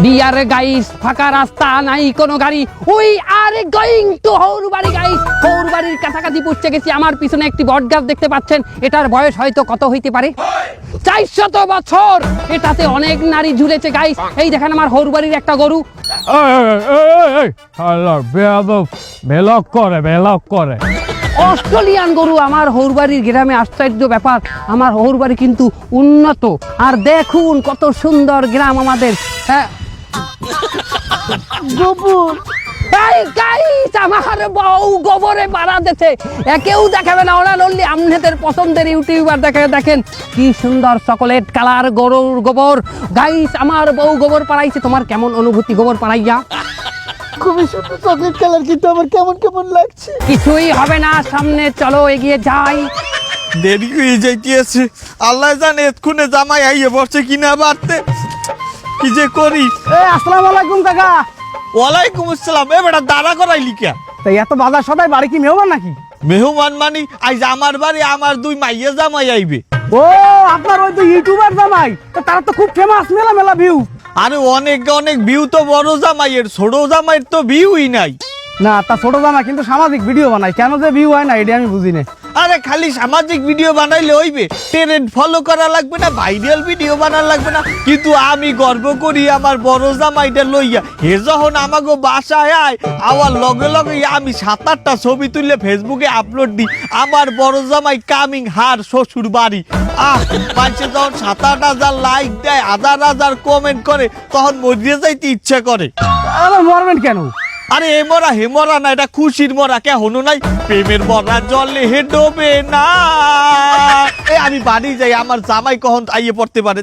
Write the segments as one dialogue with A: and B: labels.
A: Deer guys, ফাঁকা রাস্তা, নাই কোনো গাড়ি। উই আর গোয়িং টু হৌরবাড়ি গাইস। হৌরবাড়ির কাছাকাছি পৌঁছে গেছি। আমার পিছনে একটি বট গাছ দেখতে পাচ্ছেন। এটার বয়স হয়তো কত হইতে পারে, 400 বছর। এটাতে অনেক নারী ঝুলেছে গাইস। এই দেখেন আমার হৌরবাড়ির একটা গরু।
B: ভেলক করে
A: অস্ট্রেলিয়ান গরু। আমার হৌরবাড়ির গ্রামে আশ্চর্য ব্যাপার, আমার হৌরবাড়ি কিন্তু উন্নত। আর দেখুন কত সুন্দর গ্রাম আমাদের। হ্যাঁ গোবর। এই গাইস, আমার বউ গোবরে পাড়া দিচ্ছে। কেউ দেখাবে না, ওরা নলি আপনাদের পছন্দের ইউটিউবার দেখেন কি সুন্দর চকোলেট কালার গরুর গোবর। গাইস, আমার বউ গোবর পাড়াইছে। তোমার কেমন অনুভূতি গোবর পাড়াইয়া?
C: খুবই সুন্দর চকলেট কালার, কিন্তু আমার কেমন কেমন লাগছে।
A: কিছুই হবে না, সামনে চলো, এগিয়ে যাই।
D: দেরি হয়ে যাইতেছে, আল্লাহ জানে এক্ষুনে জামাই আইয়ে বসে কিনা বাড়তে। কি যে করি।
C: আসসালামু আলাইকুম কাকা।
D: ওয়ালাইকুম আসসালাম। এ বেটা দাঁড়া করাইলি কে?
C: তাই এত বাজার সদাই বাড়ি কি মেহমান নাকি?
D: মেহমান মানি আইজ আমার বাড়ি আমার দুই মাইয়া জামাই আইবে।
C: ও আপনার ওই তো ইউটিউবার জামাই, তো তারা তো খুব ফেমাস, মেলা মেলা ভিউ।
D: আরে অনেক অনেক ভিউ তো বড় জামাইয়ের, ছোট জামাইয়ের তো ভিউই নাই।
C: না তা ছোট জামাই কিন্তু সামাজিক ভিডিও বানায়, কেন যে ভিউ হয় না এটা আমি বুঝি না।
D: আরে খালি সামাজিক ভিডিও বানাইলে হইবে? ট্রেন্ড ফলো করা লাগবে না, ভাইরাল ভিডিও বানার লাগবে না। কিন্তু আমি গর্ব করি আমার বড় জামাইটা লইয়া। হে যখন আমাকে বাসায় আয়, আওয়ার লগে লগে আমি 7-8টা ছবি তুললে ফেসবুকে আপলোড দিই। আমার বড় জামাই কামিং হার শ্বশুর বাড়ি। মানুষে যখন 7-8 লাইক দেয়, 1000 কমেন্ট করে, তখন মরিয়ে যাইতে ইচ্ছা করে।
C: আরে মরবেন কেন?
D: আরে এ মরা হে মরা না, এটা খুশির মরা। কে হনো নাই? প্রেমের মরা জলে হে ডোবে না। আমি বাড়ি যাই, আমার জামাই কখন আইয়ে পড়তে পারে।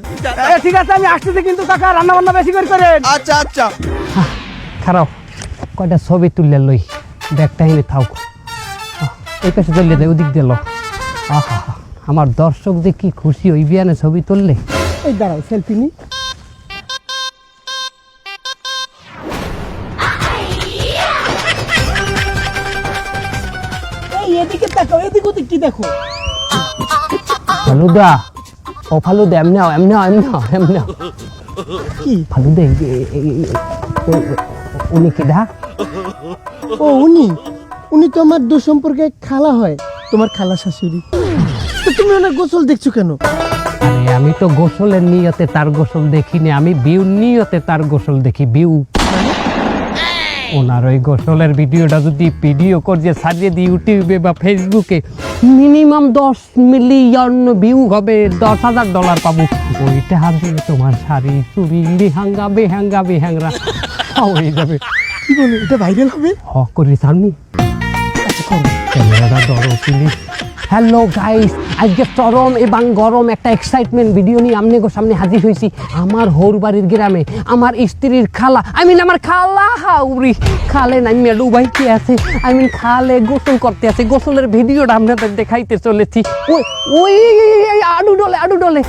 C: ঠিক আছে আমি আসতেছি, কিন্তু কাকা রান্না বান্না বেশি করে করেন।
D: আচ্ছা আচ্ছা।
A: খারাপ কয়টা ছবি তুললে লই, ব্যাগটা এনে থাক। এই পাশে চললে দেয়, ওদিক দিল। আহা, আমার দর্শক যে কি খুশি ওই বিয়ানে ছবি তুললে।
C: এই দাঁড়াও সেলফি নি। এদিকে তাকাও, এদিক ওদিক কি দেখো?
A: ফালুদা, ও ফালুদা, এমনি
C: কি
A: ফালুদা? উনি কি দা?
C: ও উনি তো আমার দু সম্পর্কে খালা হয়, তোমার খালা শাশুড়ি। তো তুমি ওনার গোসল দেখছো কেন?
A: আরে আমি তো গোসলের নিয়তে তার গোসল দেখিনি, আমি বিউ নিয়তে তার গোসল দেখি। বিউ ওনার ওই গোসলের ভিডিওটা যদি ভিডিও করে ছাড়িয়ে দিই ইউটিউবে বা ফেসবুকে, মিনিমাম 10 মিলিয়ন ভিউ হবে, $10,000 পাবো। ওইটা দিয়ে তোমার শাড়ি চুড়ি বেহাঙ্গা হয়ে যাবে।
C: কি বলো, এটা ভাইরাল হবে?
A: করি সামনি। ক্যামেরাটা ধরো প্লিজ। হ্যালো গাইস, আজকে চরম এবং গরম একটা এক্সাইটমেন্ট ভিডিও নিয়ে আপনাদের সামনে হাজির হয়েছি। আমার হৌরবাড়ির গ্রামে আমার স্ত্রীর খালা, আমার খালা হাউরি খালে নামিয়ে ডুবাইতে আছে, খালে গোসল করতে আছে। গোসলের ভিডিওটা আপনাদের দেখাইতে চলেছি। ওই আডু ডলে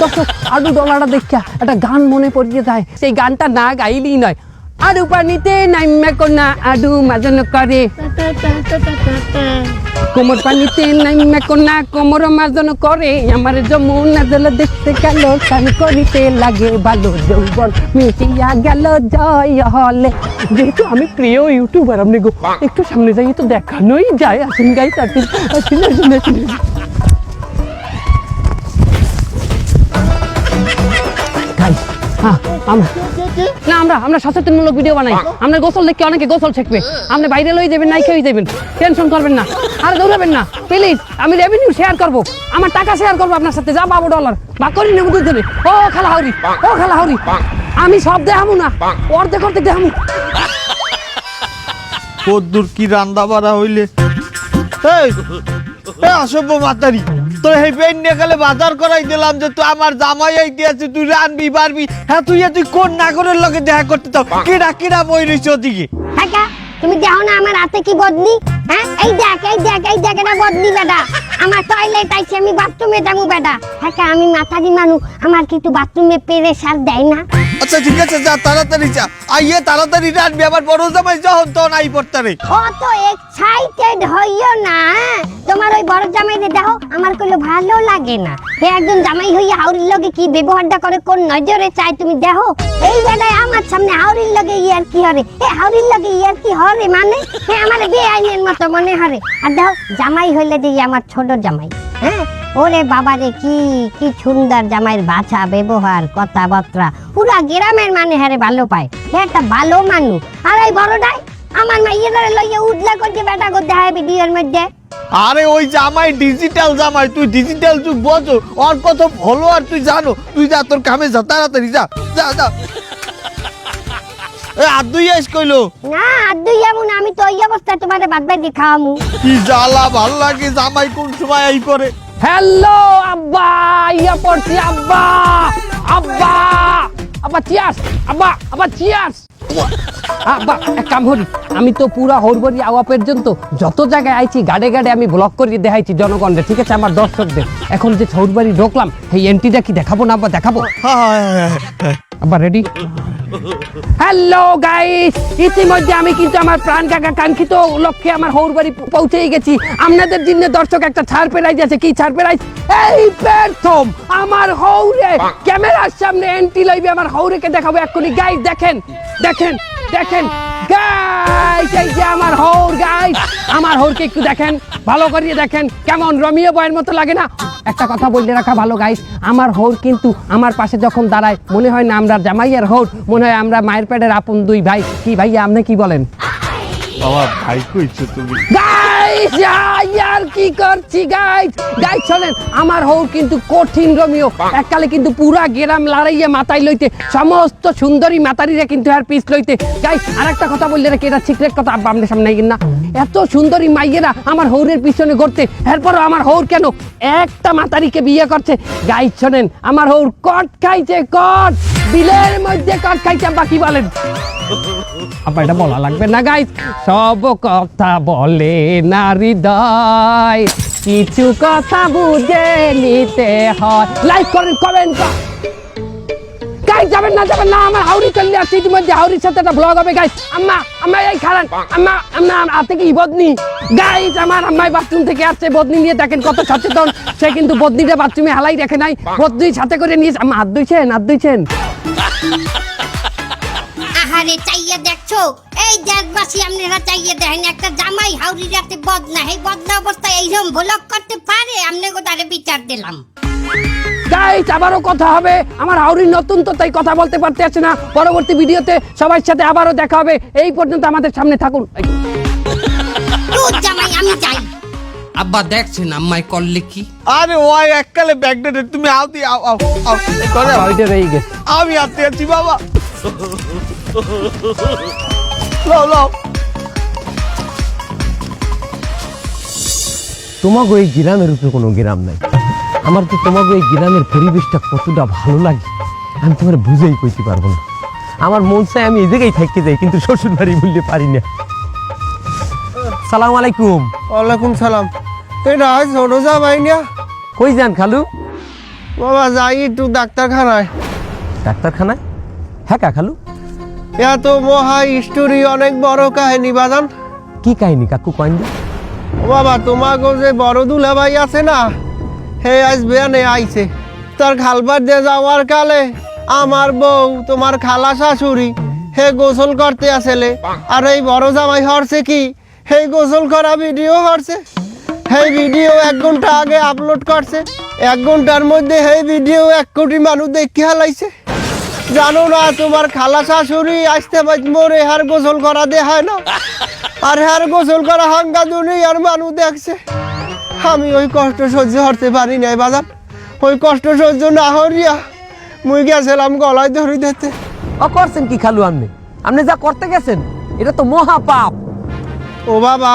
A: দর্শক, আডু ডলাটা দেখা একটা গান মনে পড়িয়ে যায়। সেই গানটা না গাইলেই নয়। আডু পানিতে নাইমা কোনা আডু মাজন করে, কোমর পানিতে নাইমা কোনা কোমর মাজন করে। আমার যমুনা জল দেখতে গেল, কান করিতে লাগে ভালো, যৌবন মিটিয়া গেল জয় হলে। যেহেতু আমি প্রিয় ইউটিউবার, আপনি একটু সামনে যাই তো দেখানোই যায়। আসেন গাইস, আসেন। আমরা সচেতনমূলক ভিডিও বানাই। আমরা গোসল দেখে অনেকে গোসল শিখবে। আপনি বাইরে লই যাবেন, নাই খেয়ে যাবেন, টেনশন করবেন না, আর দৌড়াবেন না প্লিজ। আমি রেভিনিউ শেয়ার করবো, আমার টাকা শেয়ার করবো আপনার সাথে। যা পাবো $, ভাগ করি নেব দুজনে। ও খালা হাউরি, আমি সব দেখামু না, অর্ধেক দেখামু।
D: কদ্দুর কি রান্দা বাড়া হইলে। আসব মাতারি, তোর এই পেন নিয়ে গেলে বাজার করাই দিলাম যে তুই আমার জামাই আইতে আছে, তুই রানবি পারবি। হ্যাঁ তুই কোন নাগরের লগে দেখা করতে চাও? কিরা বই রইছ ওদিকে?
E: কাকা তুমি দেখো না আমার হাতে কি বদলি? হ্যাঁ এই দেখ এটা বদলি বেটা। আমার টয়লেট আইছে, আমি বাথরুমে যাবো বেটা। কাকা আমি মাথারি মানুষ, আমার কিন্তু বাথরুমে প্রেসার দেয় না।
D: আচ্ছা ঠিক আছে, যা তাড়াতাড়ি যা, আইয়ে তাড়াতাড়ি রাখবি, আমার বড় জামাই যখন তখন আই পড়তে রে।
E: অত এক্সাইটেড হইও না, তোমার ওই বড় জামাইরে দেখো আমার কইলো ভালো লাগে না। হে একজন জামাই হইয়া হাউরির লগে কি ব্যবহারটা করে, কোন নজরে চাই তুমি দেখো। এই বেলায় আমার সামনে হাউরির লগে ইয়ার কি হরে, এ হাউরির লগে ইয়ার কি হরে মানে হে আমার বেআইনের মতো মনে হরে। আর দেখো জামাই হইলে যে আমার ছোট জামাই, হ্যাঁ ওরে বাবা রে কি কি সুন্দর জামাইয়ের বাছা ব্যবহার কথাবার্তা, পুরা গ্রামের মানে হারে ভালো পায়, হে একটা ভালো মানুষ। আর এই বড়টাই আমার মাইয়েরা লইয়া উঠলা করছে বেটা করতে হয় ভিডিওর মধ্যে।
D: আরে ওই জামাই ডিজিটাল জামাই, তুই ডিজিটাল যুগ বোঝো, ওর কত ফলোয়ার তুই জানো। তুই যা তোর কামে যা, তাড়াতাড়ি যা যা যা। এ আদুই আইস কইলো
E: না আদুই এমন, আমি তো ওই অবস্থায় তোমাদের বাদ বাদ দিয়ে খাওয়ামু।
D: কি জ্বালা, ভাল লাগে জামাই কোন সময় এই করে।
A: হ্যালো আব্বা, ইয়া পড়ছি আব্বা, আব্বা আব্বা চিয়ার্স, আব্বা আব্বা চিয়ার্স। আব্বা এক কাম করি, আমি তো পুরা হরবরি আওয়া পর্যন্ত যত জায়গায় আইছি গাড়ে গাড়ে আমি ব্লক করে দেখাইছি জনগণকে, ঠিক আছে আমার দর্শকদের। এখন যে হরবাড়ি ঢোকলাম, এই এন্ট্রিটা কি দেখাবো না আব্বা? দেখাবো আব্বা, রেডি? হ্যালো গাইস, ইতিমধ্যে আমি কিন্তু আমার প্রাণ কাকা কাঙ্ক্ষিত লক্ষ্যে আমার হৌরবাড়ি পৌঁছেই গেছি। আপনাদের জন্য দর্শক একটা ছাড় প্রাইজ আছে। কি ছাড় প্রাইজ? এই প্রথম আমার হৌরে ক্যামেরার সামনে এন্ট্রি লইবে, আমার হৌরেকে দেখাবো এক্ষুনি। গাইস দেখেন দেখেন দেখেন গাইস, এই যে আমার হৌর। গাইস আমার হৌরকে একটু দেখেন, ভালো করিয়ে দেখেন, কেমন রমিও বয়ের মতো লাগে না? একটা কথা বললে রাখা ভালো গাইস, আমার হৌর কিন্তু আমার পাশে যখন দাঁড়ায় মনে হয় না আমরা জামাইয়ের হৌর, মনে হয় আমরা মায়ের পেটের আপন দুই ভাই। কি ভাইয়া আপনি কি বলেন?
D: বাবা ভাই কইছো তুমি?
A: গাইস আর কি করছি গাইস? গাইস শোনেন, আমার হৌর কিন্তু কঠিন রমিও, এককালে কিন্তু পুরা গ্রাম লড়াইয়ে মাথায় লইতে, সমস্ত সুন্দরী মাতারিরা কিন্তু আর পিস লইতে। গাইস আরেকটা কথা বললে রাখি, এটা সিক্রেট কথা, আব্বা আমাদের সামনে না। এত সুন্দরী মাইয়েরা আমার হৌরের পিছনে ঘুরতে, এরপরও আমার হৌর কেন একটা মাতারিকে বিয়ে করছে। গাইস শোনেন, আমার হৌর কট খাইছে, কট বিলের মধ্যে কট খাইছে। আব্বা কি বলেন? আব্বা এটা বলা লাগবে না গাইস, সব কথা বলে না হৃদয়, কিছু কথা বুঝে নিতে হয়। লাইক করেন, কমেন্ট করেন। গাইস যাবেন না, আমার হাউরি চলে আসছে ইতিমধ্যে, হাউরির সাথে একটা ব্লগ হবে গাইস। আম্মা আম্মা এই খারান, আম্মা আম্মা হাতে কি বদনি। গাইস আমার আম্মাই বাথরুম থেকে আসছে, বদনি নিয়ে দেখেন কত সচেতন সে, কিন্তু বদনিটা বাথরুমে হালাই রেখে নাই, বদনি সাথে করে নিয়ে। আম্মা হাত ধুইছেন, হাত ধুইছেন?
E: আহারে চাইয়া দেখছো, এই দেশবাসী আপনারা চাইয়া দেখেন, একটা জামাই হাউরি রাতে বদনা, এই বদনা অবস্থায় এইরকম ব্লক করতে পারে? আমনে গোটারে বিচার দিলাম।
A: গাইস আবারও কথা হবে, আমার হাউরির নতুন তো তাই কথা বলতে পারতে আছে না। পরবর্তী ভিডিওতে সবার সাথে আবারও দেখা হবে, এই পর্যন্ত আমাদের সামনে থাকুন।
E: তোর জামাই আমি চাই।
A: আব্বা দেখছেন আম্মাই করলে কি?
D: আরে ওই এককালে ব্যাগডেটে তুমি আও দি, আও আও আও করে আও।
A: ওইটা রয়ে গেছে।
D: আমি আতে আছি বাবা, লাও লাও।
F: তোমাকে এই গ্রামের উপরে কোনো গ্রাম নাই। আমার তো তোমাকে এই গ্রামের পরিবেশটা কতটা ভালো লাগে আমি তোমার বুঝেই কইতে পারবো না। আমার মন চায় আমি এই জায়গায় থাকতে যাই, কিন্তু শ্বশুর বাড়ি বলতে পারি না। সালাম আলাইকুম।
C: ওয়ালাইকুম সালাম। এটা ছোট জামাই না?
F: কই যান খালু?
C: বাবা যাই একটু ডাক্তারখানায়।
F: ডাক্তারখানায়? হ্যাঁ কা খালু?
C: এত মহা স্টোরি, অনেক বড় কাহিনী বাজান।
F: কি কাহিনী কাকু কয়েন দি?
C: ও বাবা তোমাকে যে বড় দুলাভাই আছে না, হে আজ বেয়ানে আইছে। তার খালবার দিয়ে যাওয়ার কালে আমার বউ তোমার খালা শাশুড়ি হে গোসল করতে আসলে, আর এই বড় জামাই হরছে কি হে গোসল করা ভিডিও হরছে। সেই ভিডিও 1 ঘন্টা আগে আপলোড করছে, 1 ঘন্টার মধ্যে সেই ভিডিও 1 কোটি মানুষ দেখে হালাইছে। জানো না তোমার খালা শাশুড়ি আসতে মোরে হার গোসল করা দেখায় না, আর হার গোসল করা হাঙ্গা দুনিয়ার মানুষ দেখছে। আমি ওই কষ্ট সহ্য করতে পারি নাই বাজান, ওই কষ্ট সহ্য না হরিয়া মুই গেছিলাম গলায় ধরে দিতে।
F: ও করছেন কি খালু? আপনি যা করতে গেছেন এটা তো মহা পাপ।
C: ও বাবা,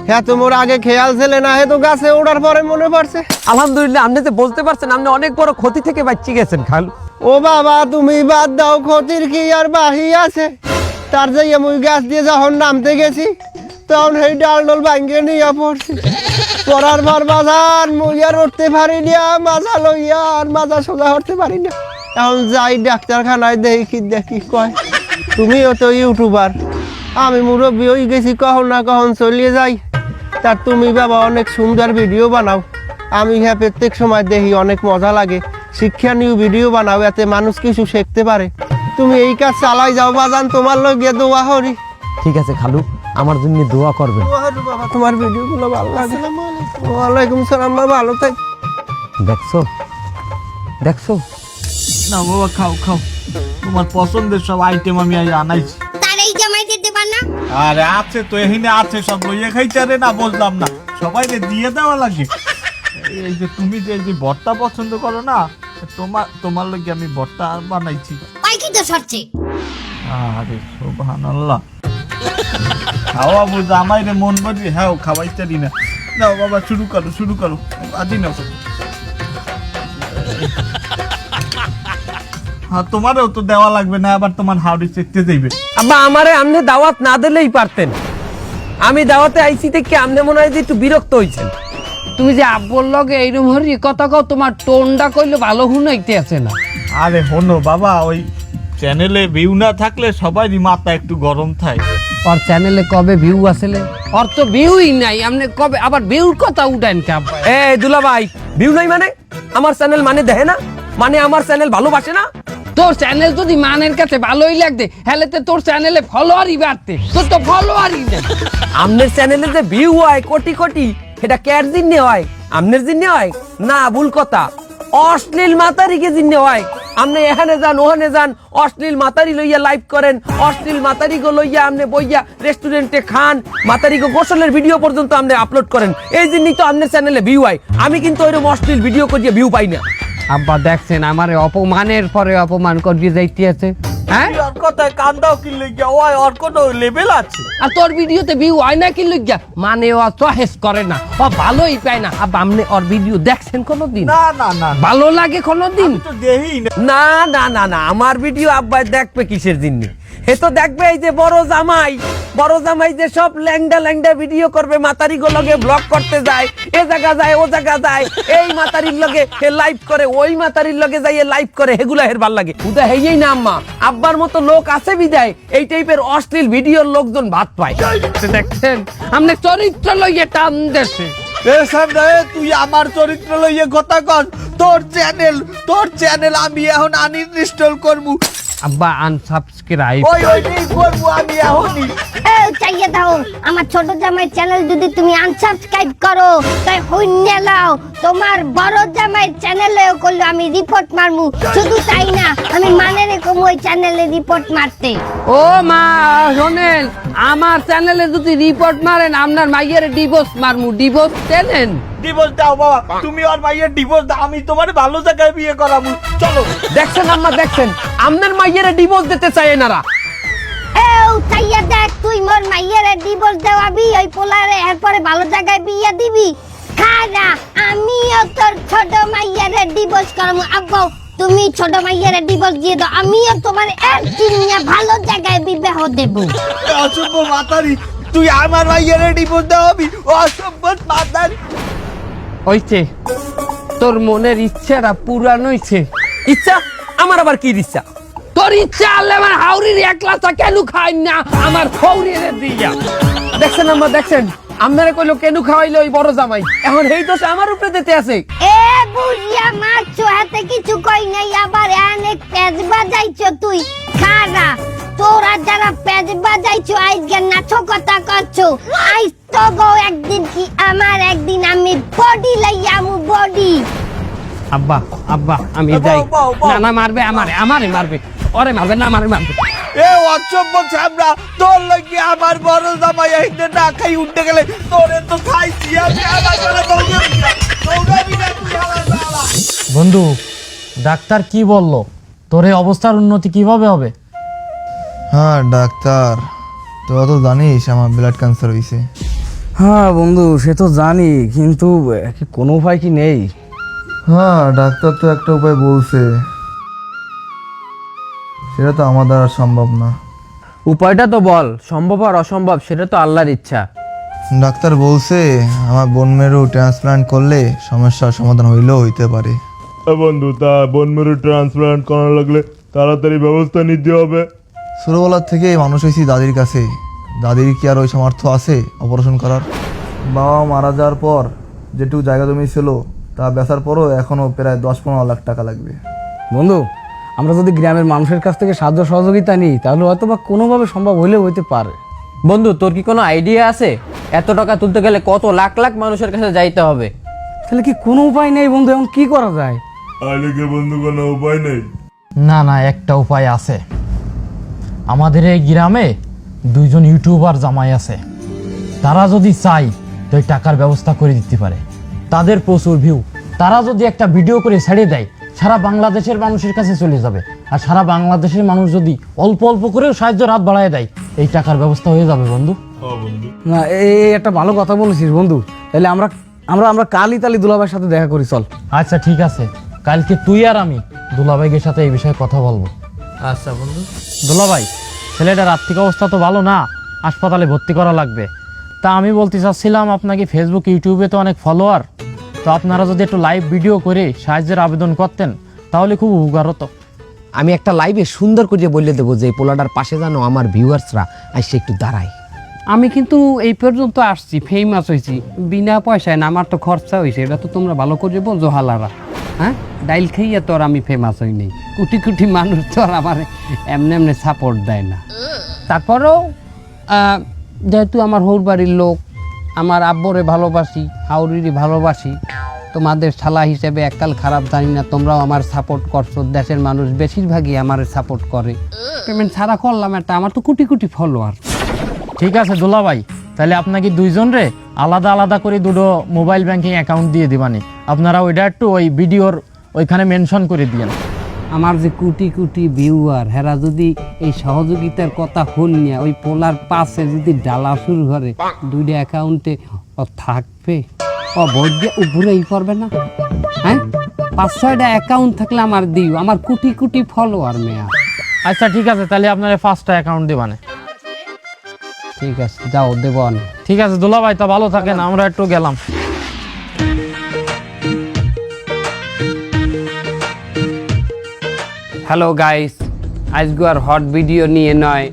C: হ্যাঁ তোমার আগে খেয়াল ছিলে না, হে তো গাছে ওঠার পরে মনে পড়ছে।
F: আলহামদুলিল্লাহ, আপনি যে বলতে পারছেন আপনি অনেক বড় ক্ষতি থেকে বাঁচিয়ে গেছেন খালু।
C: ও বাবা তুমি বাদ দাও, ক্ষতির কি আর বাহি আছে। তার যাইয়া মুই গাছ দিয়ে যখন নামতে গেছি তখন সেই ডাল ডল ভাঙ্গে নিয়ে পড়ছি। পড়ার পর বাজান মুই আর উঠতে পারি না, মাজা লইয়া আর মাজা সোজা হতে পারি না। এখন যাই ডাক্তারখানায় দেখি কয়। তুমিও তো ইউটিউবার, আমি মুরব্বী হয়ে গেছি, কখন না কখন চলিয়ে যাই। তার তুমি বাবা অনেক সুন্দর ভিডিও বানাও, আমি হ্যাঁ প্রত্যেক সময় দেখি, অনেক মজা লাগে। শিক্ষণীয় ভিডিও বানাও, এতে মানুষ কিছু শিখতে পারে। তুমি এই কাজ চালাই যাও বাজান, তোমার লগে দোয়া করি।
F: ঠিক আছে খালু, আমার জন্য দোয়া করবেন।
C: বাবা তোমার ভিডিওগুলো ভালো লাগে। ওয়ালাইকুম সালাম বাবা, ভালো থাক।
F: দেখছো দেখছো
D: না বাবা, খাও খাও, তোমার পছন্দের সব আইটেম আমি আজ আনাইছি।
E: তার এই জামাইতে দেবা না?
D: আরে আছে তো, এখানে আছে সব, লইয়া খাইছে রে না, বললাম না সবাই দিয়ে দেওয়া লাগে। এই যে তুমি যে ভর্তা পছন্দ করো না, তোমার লাগে আমি ভর্তা বানাইছি।
E: ওই কি তো সরছে?
D: আরে সুবহানাল্লাহ, খাওয়া বুঝ আমায় রে মন বলি, হ্যাঁ খাওয়াইতে দি না। নাও বাবা, শুরু করো আদি নাও। হ্যাঁ, তোমারও তো দেওয়া লাগবে না, আবার তোমার হাওড়ি চেকতে যাইবে।
F: আব্বা, আমারে আমনে দাওয়াত না দিলেই পারতেন। আমি দাওয়াতে আইছি থেকে আমনে মনে হয় যে একটু বিরক্ত হইছেন।
A: তুমি যে আব্বুর লগে এইরকম হরি কথা কও, তোমার টোনটা কইলে ভালো শুনাইতে আছে না।
D: আরে হনো বাবা, ওই চ্যানেলে ভিউ না থাকলে সবারই মাথা একটু গরম থাকে।
A: ওর চ্যানেলে কবে ভিউ আসলে? ওর তো ভিউই নাই, আপনি কবে আবার ভিউর কথা উঠান কে আব্বা?
F: এ দুলা ভাই, ভিউ নাই মানে আমার চ্যানেল মানে দেখে না, মানে আমার চ্যানেল ভালোবাসে না।
A: তোর চ্যানেল যদি মানের কাছে ভালোই লাগতে, হেলেতে তোর চ্যানেলে ফলোয়ারই বাড়তে, তোর তো ফলোয়ারই নেই।
F: আমনের চ্যানেলে যে ভিউ হয় কোটি কোটি, এটা ক্যার জিন্নে হয়, আমনের জিন্নে হয় না? ভুল কথা, অশ্লীল মাতারিকে জিন্নে হয়। আমনে এখানে যান ওখানে যান, অশ্লীল মাতারি লইয়া লাইভ করেন, অশ্লীল মাতারিকে লইয়া আমনে বইয়া রেস্টুরেন্টে খান, মাতারিকে গোসলের ভিডিও পর্যন্ত আমনে আপলোড করেন। এই জন্যই তো আমনের চ্যানেলে ভিউ হয়। আমি কিন্তু ওইরকম অশ্লীল ভিডিও করিয়ে ভিউ পাই না।
A: আব্বা দেখছেন, আমারে অপমানের পরে অপমান করিয়ে যাইতে আছে। হ্যাঁ,
D: ওর কথায় কান দাও কি লইয়া, ওই ওর কোনো লেভেল আছে।
A: আর তোর ভিডিওতে ভিউ হয় না কি লইয়া? মানে ও চয়েস করে না, ও ভালোই পায় না। আব্বা, আপনি ওর ভিডিও দেখছেন কোনোদিন?
D: না না না,
A: ভালো লাগে কোনোদিন?
D: তো দেই না।
F: না না না না, আমার ভিডিও আব্বাই দেখবে কিসের জন্য? এ তো দেখবে এই যে বড় জামাই যে সব ল্যাংডা ল্যাংডা ভিডিও করবে, মাতারি লগে ব্লগ করতে যায়, এ জায়গা যায় ও জায়গা যায়, এই মাতারির লগে হে লাইভ করে, ওই মাতারির লগে যাই লাইভ করে, হেগুলা হের ভাল লাগে। উদা হেই না আম্মা, আব্বার মতো লোক আছে বিদায় এই টাইপের অশ্লীল ভিডিওর লোকজন ভাত পায়।
A: দেখছেন, আপনি চরিত্র লইয়ে টান দেছে।
D: এ সামনে তুই আমার চরিত্র লইয়ে কথা কর। তোর চ্যানেল আমি এখন আনইনস্টল করবো।
A: আব্বা আনসাবস্ক্রাইব।
D: ওই করবো আমি এখনই।
E: চাইয়ে দাও, আমার ছোট জামাই চ্যানেল যদি তুমি আনসাবস্ক্রাইব করো, তাই হইনে লাও, তোমার বড় জামাই চ্যানেলেও করলে আমি রিপোর্ট মারমু। শুধু তাই না, আমি মানে রেখো ওই চ্যানেলে রিপোর্ট মারতে।
A: ও মা শোনেন, আমার চ্যানেলে যদি রিপোর্ট মারেন, আপনার মাইয়ের ডিভোর্স মারমু। ডিভোর্স দেন?
D: ডিভোর্স দাও বাবা, তুমি আর মাইয়ের ডিভোর্স দাও, আমি তোমার ভালো জায়গায় বিয়ে করাবো। চলো।
F: দেখছেন আম্মা, দেখছেন আমনের মাইয়েরা ডিভোর্স দিতে চায় এনারা।
E: চাইয়ে দেখ, তুই মোর মাইয়ের ডিভোর্স দেওয়াবি, ওই পোলারে এরপরে ভালো জায়গায় বিয়ে দিবি। খারা, আমিও তোর ছোট মাইয়ের ডিভোর্স করবো। আব্বা, তুমি ছোট মাইয়ের ডিভোর্স দিয়ে দাও, আমিও তোমার একদিন নিয়ে ভালো জায়গায় বিবাহ দেবো।
D: অসভ্য মাতারি, তুই আমার মাইয়ের ডিভোর্স দেওয়াবি? অসভ্য মাতারি।
A: হইছে, তোর মনের ইচ্ছাটা পূরণ হইছে।
F: ইচ্ছা? আমার আবার কি ইচ্ছা?
A: তোর ইচ্ছা আলে আমার হাউরির একলাটা কেন খাই না আমার হৌরিরে দিয়া?
F: দেখছেন আম্মা, দেখছেন আপনারা কইলো কেন খাওয়াইলো ওই বড় জামাই, এখন এই দোষ আমার উপরে দিতে আছে।
E: এ বুড়িয়া মারছো, হাতে কিছু কই নাই, আবার অনেক পেজ বাজাইছো তুই। খারা, তোরা যারা পেজ বাজাইছো আজকে নাচো কথা করছো, আইস তো গো একদিন কি আমার একদিন, আমি বডি লাইয়ামু বডি।
A: আব্বা আব্বা আমি যাই। না না, মারবে আমারে মারবে, ওরে মারবে না, আমারে মারবে।
D: এ অসভ্য ছামড়া, তোর লাগি আমার বড় জামাই আইতে না খাই উঠতে গেলে তোরে তো খাইছি আমি। আমার বড় দৌড়াবি না তুই আমার বাবা।
B: বন্ধু, ডাক্তার কি বললো? তোর এই অবস্থার উন্নতি কিভাবে হবে?
G: হ্যাঁ ডাক্তার, তোরা তো জানিস আমার ব্লাড ক্যান্সার হয়েছে।
H: হ্যাঁ বন্ধু, সে তো জানি, কিন্তু কোনো উপায় কি নেই?
G: হ্যাঁ ডাক্তার তো একটা উপায় বলছে, সেটা তো আমার দ্বারা সম্ভব না।
H: উপায়টা তো বল, সম্ভব আর অসম্ভব সেটা তো আল্লাহর ইচ্ছা।
G: ডাক্তার বলছে আমার বোন মেরু ট্রান্সপ্লান্ট করলে সমস্যার সমাধান হইলেও হইতে পারে।
I: বন্ধু তা বোন মেরু ট্রান্সপ্লান্ট করানো লাগলে তাড়াতাড়ি ব্যবস্থা নিতে হবে।
G: ছোটবেলার থেকেই মানুষ হয়েছি দাদির কাছে। দাদির কি আর ওই সামর্থ্য আছে অপারেশন করার? বাবা মারা যাওয়ার পর যেটুকু জায়গা জমি ছিল তা বেচার পরও এখনো প্রায় 10-15 লাখ টাকা লাগবে।
H: বন্ধু, আমরা যদি গ্রামের মানুষের কাছ থেকে সাহায্য সহযোগিতা নিই তাহলে হয়তো বা কোনোভাবে সম্ভব হলেও হইতে পারে।
F: বন্ধু, তোর কি কোনো আইডিয়া আছে এত টাকা তুলতে গেলে কত লাখ লাখ মানুষের কাছে যাইতে হবে?
H: তাহলে কি কোনো উপায় নেই বন্ধু? এখন কি করা যায়?
I: আলিকে বন্ধু কোনো উপায় নেই?
B: না না, একটা উপায় আছে। আমাদের এই গ্রামে 2জন ইউটিউবার জামাই আছে, তারা যদি চায় তো এই টাকার ব্যবস্থা করে দিতে পারে। তাদের প্রচুর ভিউ, তারা যদি একটা ভিডিও করে ছেড়ে দেয় সারা বাংলাদেশের মানুষের কাছে চলে যাবে। আর সারা বাংলাদেশের মানুষ যদি অল্প অল্প করেও সাহায্যের হাত বাড়ায় দেয় এই টাকার ব্যবস্থা হয়ে যাবে বন্ধু।
H: না, এই একটা ভালো কথা বলেছিস বন্ধু। তাহলে আমরা আমরা আমরা কালই তালি দুলাভাইয়ের সাথে দেখা করি, চল।
B: আচ্ছা ঠিক আছে, কালকে তুই আর আমি দুলাভাইয়ের সাথে এই বিষয়ে কথা বলবো।
F: আচ্ছা বন্ধু।
B: দুলাভাই, ছেলেটার আর্থিক অবস্থা তো ভালো না, হাসপাতালে ভর্তি করা লাগবে। তা আমি বলতে চাচ্ছিলাম, আপনাকে ফেসবুক ইউটিউবে তো অনেক ফলোয়ার, তো আপনারা যদি একটু লাইভ ভিডিও করে সাহায্যের আবেদন করতেন তাহলে খুব উপকার হতো।
A: আমি একটা লাইভে সুন্দর করে বলে দেবো যে এই পোলাটার পাশে জানো আমার ভিউয়ার্সরা আসছে একটু দাঁড়ায়। আমি কিন্তু এই পর্যন্ত আসছি, ফেমাস হয়েছি বিনা পয়সায় না, আমার তো খরচা হয়েছে, এটা তো তোমরা ভালো করে বোঝো হালারা। হ্যাঁ, ডাইল খাইয়া তো আর আমি ফেমাস হই নাই, কোটি কোটি মানুষ তো আর আমার এমনি এমনি সাপোর্ট দেয় না। তারপরেও যেহেতু আমার হৌর বাড়ির লোক, আমার আব্বরে ভালোবাসি, হাউরিরই ভালোবাসি, তোমাদের শালা হিসেবে এককাল খারাপ জানি না, তোমরাও আমার সাপোর্ট করছো। দেশের মানুষ বেশিরভাগই আমার সাপোর্ট করে। পেমেন্ট ছাড়া করলাম একটা, আমার তো কোটি কোটি ফলোয়ার।
B: ঠিক আছে দুলাভাই, তাহলে আপনাকে 2জন রে আলাদা আলাদা করে 2টো মোবাইল ব্যাংকিং অ্যাকাউন্ট দিয়ে দিবানি। আপনারা ওইটা একটু ওই ভিডিওর ওইখানে মেনশন করে দিয়েন।
A: আমার যে কোটি কোটি ভিউয়ার, হেরা যদি এই সহযোগিতার কথা হল নিয়ে ওই পোলার পাশে যদি ডালা শুরু করে 2টা অ্যাকাউন্টে ও থাকবে, ও ভোট দিয়ে উপরেই করবে না? হ্যাঁ, 5-6টা অ্যাকাউন্ট থাকলে আমার দিও, আমার কোটি কোটি ফলোয়ার মেয়া।
B: আচ্ছা ঠিক আছে, তাহলে আপনারা 5টা অ্যাকাউন্ট দিবানে।
A: ঠিক আছে, যাও দেবন।
B: ঠিক আছে দুলাভাই, তা ভালো থাকেন, আমরা একটু গেলাম।
A: হ্যালো গাইস, আজকে আর হট ভিডিও নিয়ে নয়,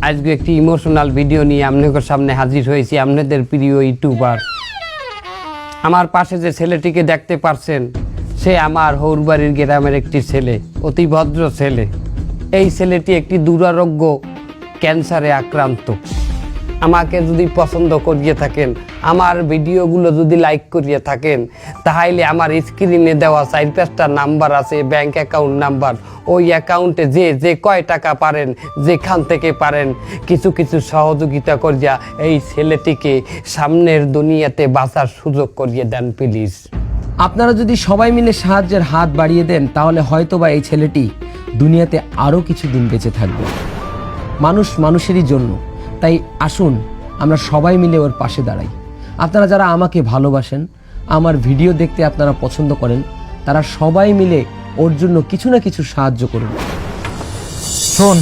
A: আজকে একটি ইমোশনাল ভিডিও নিয়ে আপনাদের সামনে হাজির হয়েছি। আপনাদের প্রিয় ইউটিউবার, আমার পাশে যে ছেলেটিকে দেখতে পারছেন সে আমার হৌরবাড়ির গ্রামের একটি ছেলে, অতি ভদ্র ছেলে। এই ছেলেটি একটি দুরারোগ্য ক্যান্সারে আক্রান্ত। আমাকে যদি পছন্দ করিয়ে থাকেন, আমার ভিডিওগুলো যদি লাইক করিয়ে থাকেন, তাহলে আমার স্ক্রিনে দেওয়া 4-5টা নাম্বার আছে, ব্যাংক অ্যাকাউন্ট নাম্বার, ওই অ্যাকাউন্টে যে কয় টাকা পারেন, যেখান থেকে পারেন কিছু কিছু সহযোগিতা করিয়া এই ছেলেটিকে সামনের দুনিয়াতে বাঁচার সুযোগ করিয়ে দেন প্লিজ।
F: আপনারা যদি সবাই মিলে সাহায্যের হাত বাড়িয়ে দেন তাহলে হয়তোবা এই ছেলেটি দুনিয়াতে আরও কিছুদিন বেঁচে থাকবে। মানুষ মানুষেরই জন্য, তাই আসুন আমরা সবাই মিলে ওর পাশে দাঁড়াই। আপনারা যারা আমাকে ভালোবাসেন, আমার ভিডিও দেখতে আপনারা পছন্দ করেন, তারা সবাই মিলে ওর জন্য কিছু না কিছু সাহায্য করুন।
B: শোন,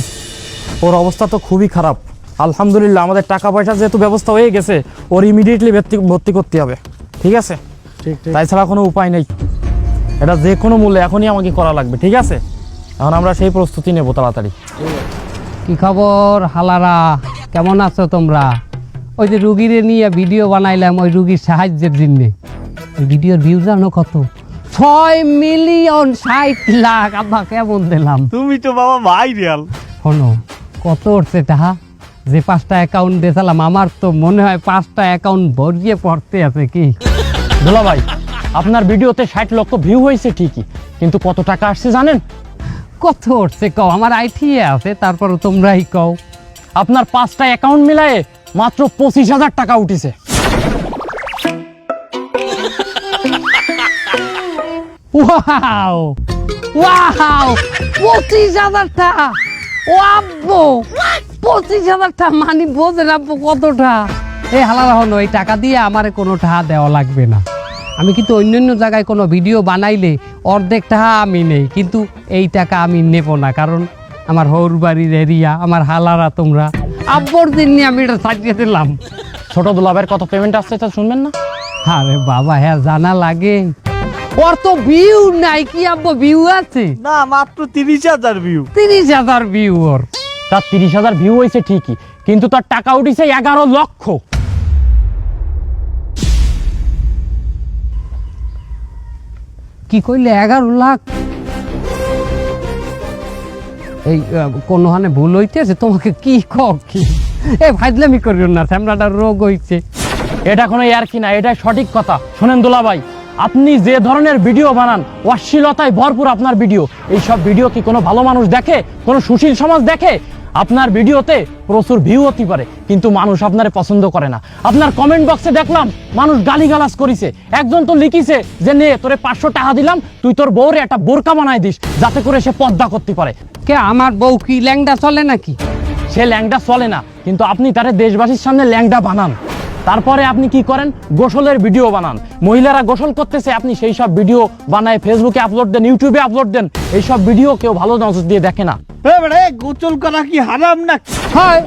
B: ওর অবস্থা তো খুবই খারাপ। আলহামদুলিল্লাহ আমাদের টাকা পয়সা যেহেতু ব্যবস্থা হয়ে গেছে, ওর ইমিডিয়েটলি ভর্তি করতে হবে, ঠিক আছে? তাই ছাড়া কোনো উপায় নেই, এটা যে কোনো মূল্যে এখনই আমাকে করা লাগবে, ঠিক আছে? এখন আমরা সেই প্রস্তুতি নেব তাড়াতাড়ি।
A: কি খবর হালারা, কেমন আছো তোমরা? ওই যে রুগীরে নিয়ে ভিডিও বানাইলাম ওই রুগীর সাহায্যের জন্য, ওই ভিডিওর ভিউ জানো কত? 6,60,00,000। আব্বা কেমন দিলাম?
D: তুমি তো বাবা ভাইরাল।
A: শোনো, কত উঠছে টাকা? যে 5টা অ্যাকাউন্ট দিয়েছিলাম, আমার তো মনে হয় 5টা অ্যাকাউন্ট ভরিয়ে পড়তে আছে। কি
B: দুলাভাই, আপনার ভিডিওতে 60 লক্ষ ভিউ হয়েছে ঠিকই, কিন্তু কত টাকা আসছে জানেন?
A: কত উঠছে কও? আমার আইটিএ আছে, তারপর তোমরাই কও।
B: আপনার 5টা অ্যাকাউন্ট মিলায়ে মাত্র 25,000 টাকা উঠেছে।
A: ওয়াও ওয়াও, 25,000 টাকা! ও আব্বু, 25,000 টাকা মানে বোঝেন আব্বু কতটা? এই হালারা হলো, এই টাকা দিয়ে আমারে কোনো টাকা দেওয়া লাগবে না। আমি কিন্তু অন্যান্য জায়গায় কোনো ভিডিও বানাইলে অর্ধেক টাকা আমি নেই, কিন্তু এই টাকা আমি নেব না, কারণ আমার হৌর বাড়ির এরিয়া, আমার হালারা তোমরা। আব্বুর দিন নিয়ে আমি এটা সাজিয়ে দিলাম।
B: ছোট দুলাভাইয়ের কত পেমেন্ট আসছে তা শুনবেন না?
A: আরে বাবা, হ্যাঁ জানা লাগে। ওর তো ভিউ নাই, কি আব্বা ভিউ আছে?
D: না মাত্র 30,000 ভিউ।
A: 30,000 ভিউ ওর।
B: তার 30,000 ভিউ হয়েছে ঠিকই, কিন্তু তার টাকা উঠেছে 11 লক্ষ।
A: কি কইলে 11 লাখ? এই কোন হানে ভুল হইতেছে তোমাকে কি কি এ ফাইজলামি করিও না, শ্যামলাটার রোগ হইছে।
B: এটা কোনো আর কি না, এটা সঠিক কথা। শোনেন দুলাভাই, আপনি যে ধরনের ভিডিও বানান, অশ্লীলতায় ভরপুর আপনার ভিডিও। এই সব ভিডিও কি কোনো ভালো মানুষ দেখে? কোনো সুশীল সমাজ দেখে? আপনার ভিডিওতে প্রচুর ভিউ হতে পারে, কিন্তু মানুষ আপনারে পছন্দ করে না। আপনার কমেন্ট বক্সে দেখলাম মানুষ গালিগালাজ করিছে। একজন তো লিখিছে যে নে তোরে 500 টাকা দিলাম, তুই তোর বউরে একটা বোরকা বানাই দিস যাতে করে সে পর্দা করতে পারে।
A: কে আমার বউ কি ল্যাংডা চলে নাকি?
B: সে ল্যাংডা চলে না, কিন্তু আপনি তারে দেশবাসীর সামনে ল্যাংডা বানান। তারপরে আপনি কি করেন? গোসলের ভিডিও বানান। মহিলারা গোসল করতেছে, আপনি সেই সব ভিডিও বানায় ফেসবুকে আপলোড দেন, ইউটিউবে আপলোড দেন। এই সব ভিডিও কেউ ভালো নজর দিয়ে দেখে না।
D: গোসল করা কি হারাম না?
B: হয়,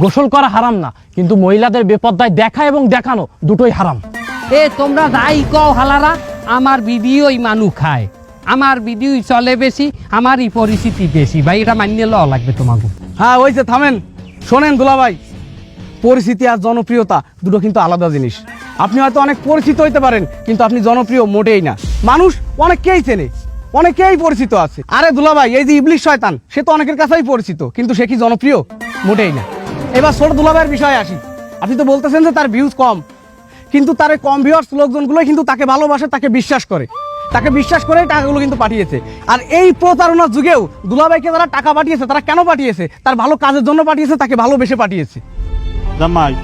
B: গোসল করা হারাম না, কিন্তু মহিলাদের বেপর্দায় দেখা এবং দেখানো দুটোই হারাম।
A: এ তোমরা যাই কও হালারা, আমার ভিডিওই মানুষ খায়, আমার ভিডিওই চলে বেশি, আমারই পরিচিতি বেশি। ভাই এটা মানিয়ে লওয়া লাগবে তোমাকে।
H: হ্যাঁ ওইছে, থামেন। শোনেন দুলাভাই, পরিচিতি আর জনপ্রিয়তা দুটো কিন্তু আলাদা জিনিস। আপনি হয়তো অনেক পরিচিত হইতে পারেন, কিন্তু আপনি জনপ্রিয় মোটেই না। মানুষ অনেককেই চেনে, অনেকেই পরিচিত আছে। আরে দুলাভাই, এই যে ইবলিশ শয়তান, সে তো অনেকের কাছেই পরিচিত, কিন্তু সে কি জনপ্রিয়? মোটেই না। এবার ছোট দুলাভাইয়ের বিষয়ে আসি। আপনি তো বলতেছেন যে তার ভিউজ কম, কিন্তু তার এই কম ভিউয়ার্স লোকজনগুলো কিন্তু তাকে ভালোবাসে, তাকে বিশ্বাস করে, তাকে বিশ্বাস করে টাকাগুলো কিন্তু পাঠিয়েছে। আর এই প্রতারণার যুগেও দুলাভাইকে যারা টাকা পাঠিয়েছে, তারা কেন পাঠিয়েছে? তার ভালো কাজের জন্য পাঠিয়েছে, তাকে ভালোবেসে পাঠিয়েছে।
D: জামাই,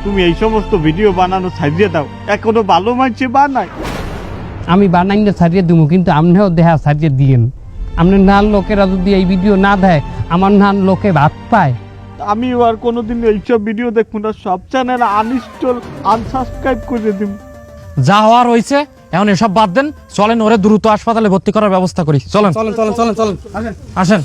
D: তুমি এই সমস্ত ভিডিও বানানো ছাড়িয়ে দাও, এখনো ভালো মানছে বানায়।
A: আমি বানাইলে ছাড়িয়ে দেবো, কিন্তু আপনিও দেহা ছাড়িয়ে দিয়েন। আপনার নান লোকেরা যদি এই ভিডিও না দেয়, আমার নান লোকে ভাত পায়।
D: আমি আর কোনোদিন এইসব ভিডিও দেখবো না, সব চ্যানেল আনইনস্টল আনসাবস্ক্রাইব করে দিব।
B: যা হওয়ার হয়েছে, এখন এসব বাদ দেন। চলেন ওরে দ্রুত হাসপাতালে ভর্তি করার ব্যবস্থা করি। চলেন
H: চলেন চলেন চলেন চলেন, আসেন।
B: আসেন।